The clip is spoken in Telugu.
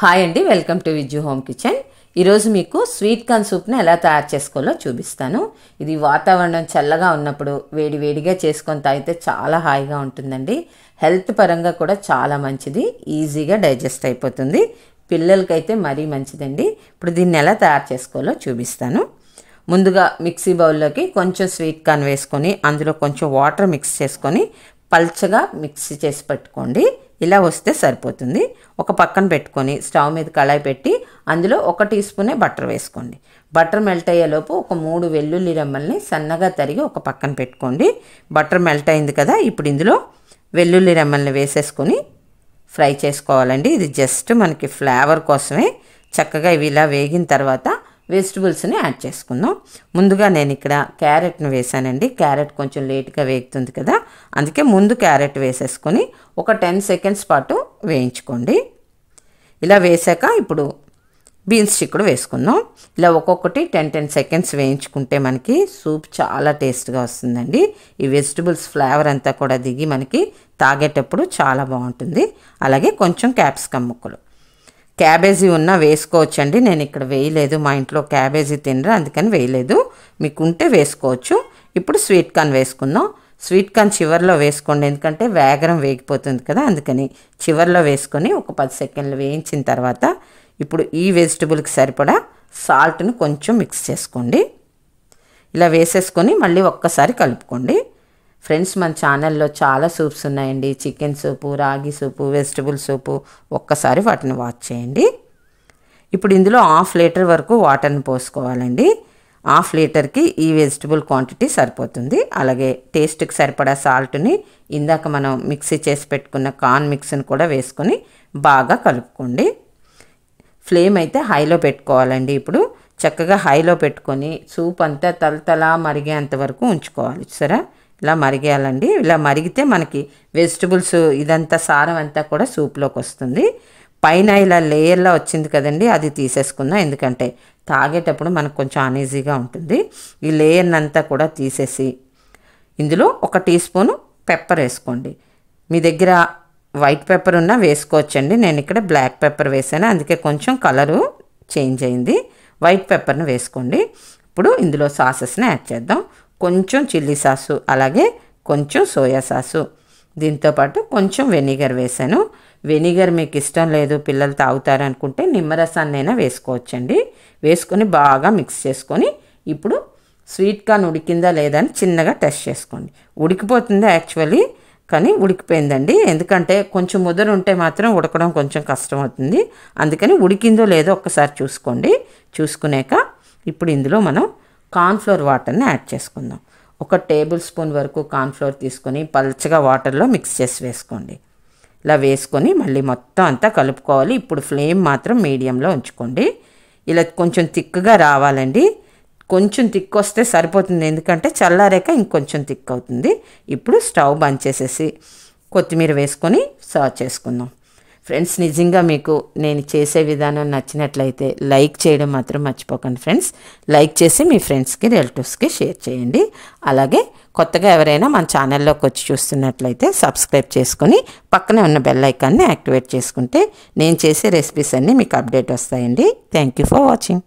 హాయ్ అండి, welcome to Vijju home kitchen. ఈరోజు మీకు స్వీట్ కార్న్ సూప్ని ఎలా తయారు చేసుకోవాలో చూపిస్తాను. ఇది వాతావరణం చల్లగా ఉన్నప్పుడు వేడివేడిగా చేసుకొని తాగితే చాలా హాయిగా ఉంటుందండి. హెల్త్ పరంగా కూడా చాలా మంచిది, ఈజీగా డైజెస్ట్ అయిపోతుంది. పిల్లలకైతే మరీ మంచిదండి. ఇప్పుడు దీన్ని ఎలా తయారు చేసుకోవాలో చూపిస్తాను. ముందుగా మిక్సీ బౌల్లోకి కొంచెం స్వీట్ కార్న్ వేసుకొని అందులో కొంచెం వాటర్ మిక్స్ చేసుకొని పల్చగా మిక్సీ చేసి పెట్టుకోండి. ఇలా వస్తే సరిపోతుంది. ఒక పక్కన పెట్టుకొని స్టవ్ మీద కళాయి పెట్టి అందులో 1 టీ స్పూనే బటర్ వేసుకోండి. బటర్ మెల్ట్ అయ్యేలోపు ఒక 3 వెల్లుల్లి రెమ్మల్ని సన్నగా తరిగి ఒక పక్కన పెట్టుకోండి. బటర్ మెల్ట్ అయింది కదా, ఇప్పుడు ఇందులో వెల్లుల్లి రెమ్మల్ని వేసేసుకొని ఫ్రై చేసుకోవాలండి. ఇది జస్ట్ మనకి ఫ్లేవర్ కోసమే. చక్కగా ఇవి ఇలా వేగిన తర్వాత వెజిటబుల్స్ని యాడ్ చేసుకుందాం. ముందుగా నేను ఇక్కడ క్యారెట్ని వేసానండి. క్యారెట్ కొంచెం లేట్గా వేగుతుంది కదా, అందుకే ముందు క్యారెట్ వేసేసుకొని ఒక 10 సెకండ్స్ పాటు వేయించుకోండి. ఇలా వేసాక ఇప్పుడు బీన్స్ చిక్కుడు వేసుకుందాం. ఇలా ఒక్కొక్కటి 10 సెకండ్స్ వేయించుకుంటే మనకి సూప్ చాలా టేస్ట్గా వస్తుందండి. ఈ వెజిటబుల్స్ ఫ్లేవర్ అంతా కూడా దిగి మనకి తాగేటప్పుడు చాలా బాగుంటుంది. అలాగే కొంచెం క్యాప్సికమ్ ముక్కలు, క్యాబేజీ ఉన్నా వేసుకోవచ్చండి. నేను ఇక్కడ వేయలేదు, మా ఇంట్లో క్యాబేజీ తినరు, అందుకని వేయలేదు. మీకు ఉంటే వేసుకోవచ్చు. ఇప్పుడు స్వీట్ కార్న్ వేసుకుందాం. స్వీట్ కార్న్ చివరిలో వేసుకోండి, ఎందుకంటే వేగరం వేగిపోతుంది కదా, అందుకని చివరిలో వేసుకొని ఒక 10 సెకండ్లు వేయించిన తర్వాత ఇప్పుడు ఈ వెజిటబుల్కి సరిపడా సాల్ట్ని కొంచెం మిక్స్ చేసుకోండి. ఇలా వేసేసుకొని మళ్ళీ ఒక్కసారి కలుపుకోండి. ఫ్రెండ్స్, మన ఛానల్లో చాలా సూప్స్ ఉన్నాయండి. చికెన్ సూపు, రాగి సూపు, వెజిటబుల్ సూపు. ఒక్కసారి వాటిని వాచ్ చేయండి. ఇప్పుడు ఇందులో 1/2 లీటర్ వరకు వాటర్ని పోసుకోవాలండి. 1/2 లీటర్కి ఈ వెజిటబుల్ క్వాంటిటీ సరిపోతుంది. అలాగే టేస్ట్కి సరిపడా సాల్ట్ని, ఇందాక మనం మిక్సీ చేసి పెట్టుకున్న కార్న్ మిక్స్ని కూడా వేసుకొని బాగా కలుపుకోండి. ఫ్లేమ్ అయితే హైలో పెట్టుకోవాలండి. ఇప్పుడు చక్కగా హైలో పెట్టుకొని సూప్ అంతా తలతలా మరిగేంత వరకు ఉంచుకోవాలి. సరే, ఇలా మరిగేయాలండి. ఇలా మరిగితే మనకి వెజిటబుల్స్ ఇదంతా సారం అంతా కూడా సూప్లోకి వస్తుంది. పైన ఇలా లేయర్లా వచ్చింది కదండి, అది తీసేసుకుందాం, ఎందుకంటే తాగేటప్పుడు మనకు కొంచెం అనీజీగా ఉంటుంది. ఈ లేయర్ని అంతా కూడా తీసేసి ఇందులో 1 టీ స్పూను పెప్పర్ వేసుకోండి. మీ దగ్గర వైట్ పెప్పర్ ఉన్నా వేసుకోవచ్చండి. నేను ఇక్కడ బ్లాక్ పెప్పర్ వేసాను, అందుకే కొంచెం కలరు చేంజ్ అయింది. వైట్ పెప్పర్ని వేసుకోండి. ఇప్పుడు ఇందులో సాసెస్ని యాడ్ చేద్దాం. కొంచెం చిల్లీ సాసు, అలాగే కొంచెం సోయా సాసు, దీంతోపాటు కొంచెం వెనిగర్ వేసాను. వెనిగర్ మీకు ఇష్టం లేదు, పిల్లలు తాగుతారు అనుకుంటే నిమ్మరసాన్నైనా వేసుకోవచ్చండి. వేసుకొని బాగా మిక్స్ చేసుకొని ఇప్పుడు స్వీట్ కార్న్ ఉడికిందా లేదా అని చిన్నగా టెస్ట్ చేసుకోండి. ఉడికిపోతుంది యాక్చువల్లీ, కానీ ఉడికిపోయిందండి. ఎందుకంటే కొంచెం ముద్దరు ఉంటే మాత్రం ఉడకడం కొంచెం కష్టం అవుతుంది, అందుకని ఉడికిందో లేదో ఒక్కసారి చూసుకోండి. చూసుకున్నాక ఇప్పుడు ఇందులో మనం కార్న్ఫ్లోర్ వాటర్ని యాడ్ చేసుకుందాం. 1 టేబుల్ స్పూన్ వరకు కార్న్ఫ్లోర్ తీసుకొని పల్చగా వాటర్లో మిక్స్ చేసి వేసుకోండి. ఇలా వేసుకొని మళ్ళీ మొత్తం అంతా కలుపుకోవాలి. ఇప్పుడు ఫ్లేమ్ మాత్రం మీడియంలో ఉంచుకోండి. ఇలా కొంచెం థిక్గా రావాలండి. కొంచెం థిక్ వస్తే సరిపోతుంది, ఎందుకంటే చల్లారాక ఇంకొంచెం థిక్ అవుతుంది. ఇప్పుడు స్టవ్ బంద్ చేసేసి కొత్తిమీర వేసుకొని సర్వ్ చేసుకుందాం. ఫ్రెండ్స్, నిజంగా మీకు నేను చేసే విధానం నచ్చినట్లయితే లైక్ చేయడం మాత్రం మర్చిపోకండి ఫ్రెండ్స్. లైక్ చేసి మీ ఫ్రెండ్స్కి, రిలేటివ్స్కి షేర్ చేయండి. అలాగే కొత్తగా ఎవరైనా మన ఛానల్లోకి వచ్చి చూస్తున్నట్లయితే సబ్స్క్రైబ్ చేసుకొని పక్కనే ఉన్న బెల్ ఐకాన్ని యాక్టివేట్ చేసుకుంటే నేను చేసే రెసిపీస్ అన్నీ మీకు అప్డేట్ వస్తాయండి. Thank you for watching.